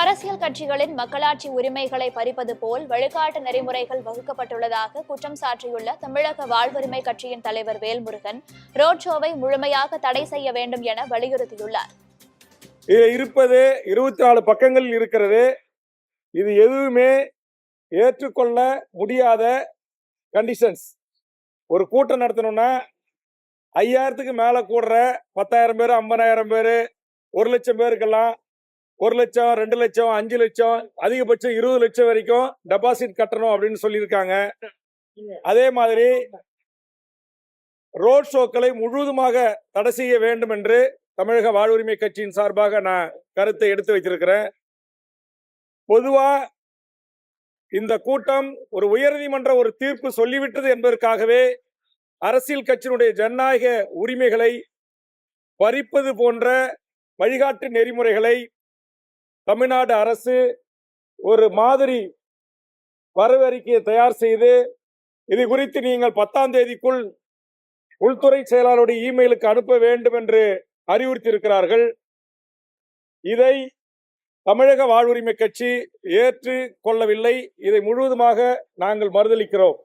அரசியல் கட்சிகளின் மக்களாட்சி உரிமைகளை பறிப்பது போல் வழிகாட்டு நெறிமுறைகள் வகுக்கப்பட்டுள்ளதாக குற்றம் சாட்டியுள்ள தமிழக வாழ்வுரிமை கட்சியின் தலைவர் வேல்முருகன் ரோட் ஷோவை முழுமையாக தடை செய்ய வேண்டும் என வலியுறுத்தியுள்ளார். இதில் இருப்பது 24 பக்கங்கள் இருக்கிறது. இது எதுவுமே ஏற்றுக்கொள்ள முடியாத கண்டிஷன்ஸ். ஒரு கூட்டம் நடத்தணும்னா 5000க்கு மேல கூடுற 10,000 பேர், 50,000 பேர், 1 லட்சம் பேருக்கெல்லாம் 1 லட்சம், 2 லட்சம், 5 லட்சம், அதிகபட்சம் 20 லட்சம் வரைக்கும் டெபாசிட் கட்டணும் அப்படின்னு சொல்லியிருக்காங்க. அதே மாதிரி ரோட் ஷோக்களை முழுவதுமாக தடை செய்ய வேண்டும் என்று தமிழக வாழ்வுரிமை கட்சியின் சார்பாக நான் கருத்தை எடுத்து வைத்திருக்கிறேன். பொதுவா இந்த கூட்டம் ஒரு உயர்நீதிமன்ற ஒரு தீர்ப்பு சொல்லிவிட்டது என்பதற்காகவே அரசியல் கட்சியினுடைய ஜனநாயக உரிமைகளை பறிப்பது போன்ற வழிகாட்டு நெறிமுறைகளை தமிழ்நாடு அரசு ஒரு மாதிரி வரவு அறிக்கையை தயார் செய்து இது குறித்து நீங்கள் 10ஆம் தேதிக்குள் உள்துறை செயலாளருடைய இமெயிலுக்கு அனுப்ப வேண்டும் என்று அறிவுறுத்தி இருக்கிறார்கள். இதை தமிழக வாழ்வுரிமை கட்சி ஏற்றுக் கொள்ளவில்லை. இதை முழுவதுமாக நாங்கள் மறுதலிக்கிறோம்.